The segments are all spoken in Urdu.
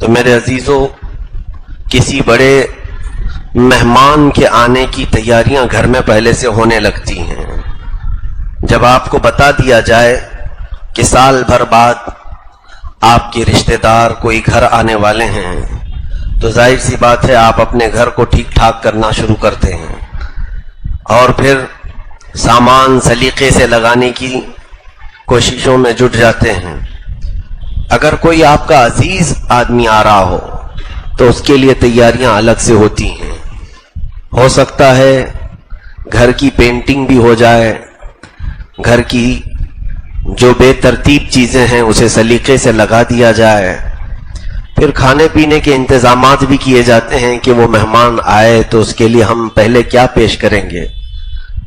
تو میرے عزیزوں، کسی بڑے مہمان کے آنے کی تیاریاں گھر میں پہلے سے ہونے لگتی ہیں۔ جب آپ کو بتا دیا جائے کہ سال بھر بعد آپ کے رشتہ دار کوئی گھر آنے والے ہیں، تو ظاہر سی بات ہے آپ اپنے گھر کو ٹھیک ٹھاک کرنا شروع کرتے ہیں اور پھر سامان سلیقے سے لگانے کی کوششوں میں جٹ جاتے ہیں۔ اگر کوئی آپ کا عزیز آدمی آ رہا ہو تو اس کے لیے تیاریاں الگ سے ہوتی ہیں۔ ہو سکتا ہے گھر کی پینٹنگ بھی ہو جائے، گھر کی جو بے ترتیب چیزیں ہیں اسے سلیقے سے لگا دیا جائے، پھر کھانے پینے کے انتظامات بھی کیے جاتے ہیں کہ وہ مہمان آئے تو اس کے لیے ہم پہلے کیا پیش کریں گے،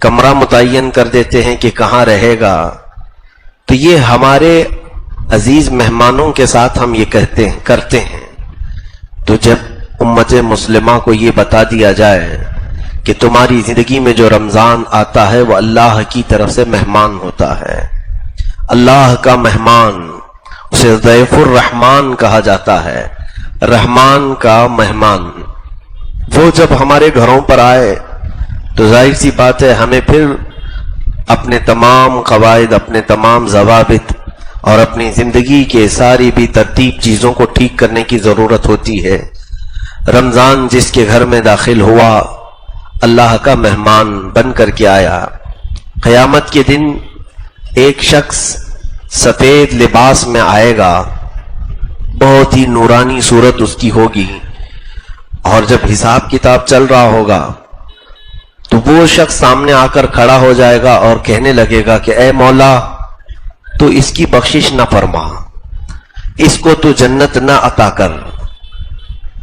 کمرہ متعین کر دیتے ہیں کہ کہاں رہے گا۔ تو یہ ہمارے عزیز مہمانوں کے ساتھ ہم یہ کرتے ہیں۔ تو جب امت مسلمہ کو یہ بتا دیا جائے کہ تمہاری زندگی میں جو رمضان آتا ہے وہ اللہ کی طرف سے مہمان ہوتا ہے، اللہ کا مہمان، اسے ضیف الرحمان کہا جاتا ہے، رحمان کا مہمان، وہ جب ہمارے گھروں پر آئے تو ظاہر سی بات ہے ہمیں پھر اپنے تمام قواعد، اپنے تمام ضوابط اور اپنی زندگی کے ساری بھی ترتیب چیزوں کو ٹھیک کرنے کی ضرورت ہوتی ہے۔ رمضان جس کے گھر میں داخل ہوا اللہ کا مہمان بن کر کے آیا۔ قیامت کے دن ایک شخص سفید لباس میں آئے گا، بہت ہی نورانی صورت اس کی ہوگی، اور جب حساب کتاب چل رہا ہوگا تو وہ شخص سامنے آ کر کھڑا ہو جائے گا اور کہنے لگے گا کہ اے مولا تو اس کی بخشش نہ فرما، اس کو تو جنت نہ عطا کر۔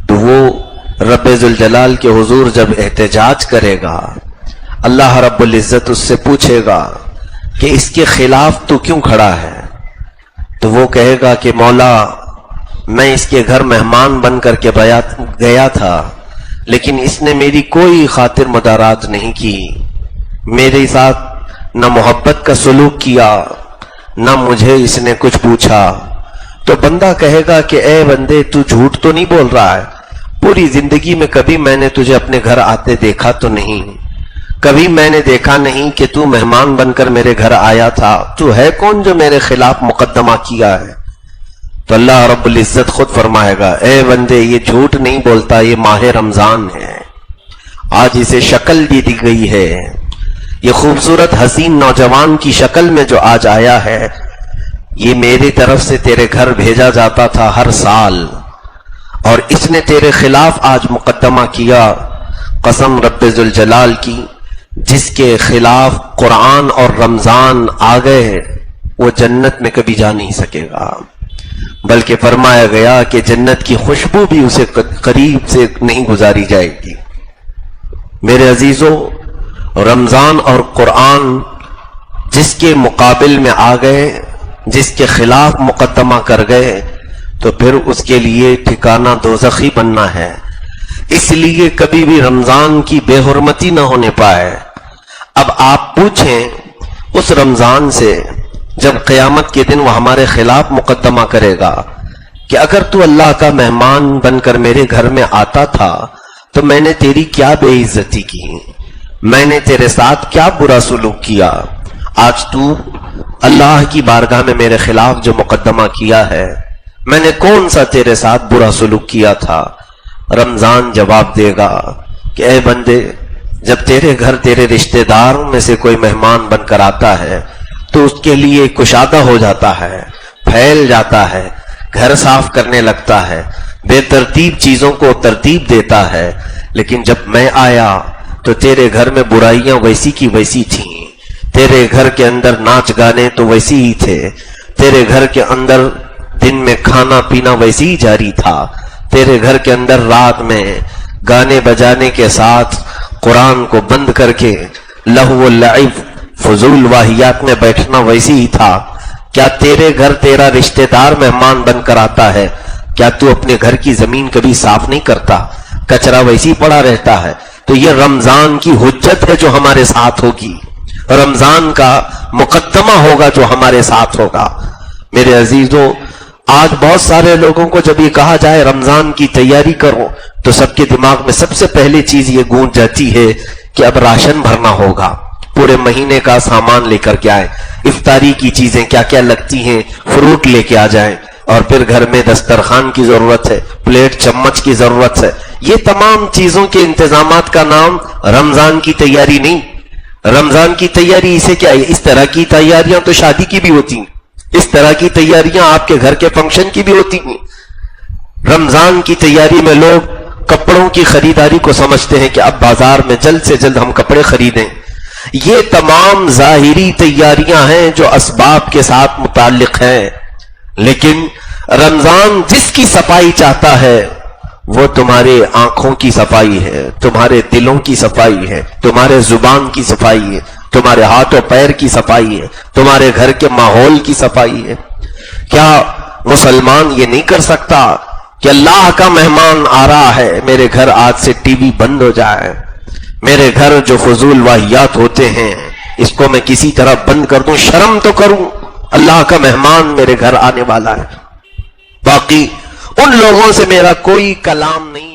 تو وہ رب ذوالجلال کے حضور جب احتجاج کرے گا، اللہ رب العزت اس سے پوچھے گا کہ اس کے خلاف تو کیوں کھڑا ہے؟ تو وہ کہے گا کہ مولا میں اس کے گھر مہمان بن کر کے گیا تھا، لیکن اس نے میری کوئی خاطر مدارات نہیں کی، میرے ساتھ نہ محبت کا سلوک کیا، نہ مجھے اس نے کچھ پوچھا۔ تو بندہ کہے گا کہ اے بندے تو جھوٹ تو نہیں بول رہا ہے، پوری زندگی میں کبھی میں نے تجھے اپنے گھر آتے دیکھا تو نہیں، کبھی میں نے دیکھا نہیں کہ تو مہمان بن کر میرے گھر آیا تھا، تو ہے کون جو میرے خلاف مقدمہ کیا ہے؟ تو اللہ رب العزت خود فرمائے گا اے بندے یہ جھوٹ نہیں بولتا، یہ ماہ رمضان ہے، آج اسے شکل دی گئی ہے، یہ خوبصورت حسین نوجوان کی شکل میں جو آج آیا ہے یہ میری طرف سے تیرے گھر بھیجا جاتا تھا ہر سال، اور اس نے تیرے خلاف آج مقدمہ کیا۔ قسم رب ذوالجلال کی، جس کے خلاف قرآن اور رمضان آ گئے وہ جنت میں کبھی جا نہیں سکے گا، بلکہ فرمایا گیا کہ جنت کی خوشبو بھی اسے قریب سے نہیں گزاری جائے گی۔ میرے عزیزوں، رمضان اور قرآن جس کے مقابل میں آ گئے، جس کے خلاف مقدمہ کر گئے، تو پھر اس کے لیے ٹھکانہ دوزخی بننا ہے۔ اس لیے کبھی بھی رمضان کی بے حرمتی نہ ہونے پائے۔ اب آپ پوچھیں اس رمضان سے جب قیامت کے دن وہ ہمارے خلاف مقدمہ کرے گا کہ اگر تو اللہ کا مہمان بن کر میرے گھر میں آتا تھا تو میں نے تیری کیا بے عزتی کی، میں نے تیرے ساتھ کیا برا سلوک کیا، آج تو اللہ کی بارگاہ میں میرے خلاف جو مقدمہ کیا ہے، میں نے کون سا تیرے ساتھ برا سلوک کیا تھا؟ رمضان جواب دے گا کہ اے بندے، جب تیرے گھر تیرے رشتہ داروں میں سے کوئی مہمان بن کر آتا ہے تو اس کے لیے کشادہ ہو جاتا ہے، پھیل جاتا ہے، گھر صاف کرنے لگتا ہے، بے ترتیب چیزوں کو ترتیب دیتا ہے، لیکن جب میں آیا تو تیرے گھر میں برائیاں ویسی کی ویسی تھیں، تیرے گھر کے اندر ناچ گانے تو ویسی ہی تھے، تیرے گھر کے اندر دن میں کھانا پینا ویسی ہی جاری تھا، تیرے گھر کے اندر رات میں گانے بجانے کے ساتھ قرآن کو بند کر کے لہو و لعب فضول واہیات میں بیٹھنا ویسی ہی تھا۔ کیا تیرے گھر تیرا رشتہ دار مہمان بن کر آتا ہے، کیا تو اپنے گھر کی زمین کبھی صاف نہیں کرتا، کچرا ویسی پڑا رہتا ہے؟ تو یہ رمضان کی حجت ہے جو ہمارے ساتھ ہوگی، رمضان کا مقدمہ ہوگا جو ہمارے ساتھ ہوگا۔ میرے عزیزوں، آج بہت سارے لوگوں کو جب یہ کہا جائے رمضان کی تیاری کرو تو سب کے دماغ میں سب سے پہلی چیز یہ گونج جاتی ہے کہ اب راشن بھرنا ہوگا، پورے مہینے کا سامان لے کر کے آئے، افطاری کی چیزیں کیا کیا لگتی ہیں فروٹ لے کے آ جائیں، اور پھر گھر میں دسترخوان کی ضرورت ہے، پلیٹ چمچ کی ضرورت ہے۔ یہ تمام چیزوں کے انتظامات کا نام رمضان کی تیاری نہیں۔ رمضان کی تیاری اسے کیا ہے؟ اس طرح کی تیاریاں تو شادی کی بھی ہوتی ہیں، اس طرح کی تیاریاں آپ کے گھر کے فنکشن کی بھی ہوتی ہیں۔ رمضان کی تیاری میں لوگ کپڑوں کی خریداری کو سمجھتے ہیں کہ اب بازار میں جلد سے جلد ہم کپڑے خریدیں۔ یہ تمام ظاہری تیاریاں ہیں جو اسباب کے ساتھ متعلق ہیں، لیکن رمضان جس کی صفائی چاہتا ہے وہ تمہارے آنکھوں کی صفائی ہے، تمہارے دلوں کی صفائی ہے، تمہارے زبان کی صفائی ہے، تمہارے ہاتھ و پیر کی صفائی ہے، تمہارے گھر کے ماحول کی صفائی ہے۔ کیا مسلمان یہ نہیں کر سکتا کہ اللہ کا مہمان آ رہا ہے، میرے گھر آج سے ٹی وی بند ہو جائے، میرے گھر جو فضول واہیات ہوتے ہیں اس کو میں کسی طرح بند کر دوں، شرم تو کروں، اللہ کا مہمان میرے گھر آنے والا ہے۔ باقی ان لوگوں سے میرا کوئی کلام نہیں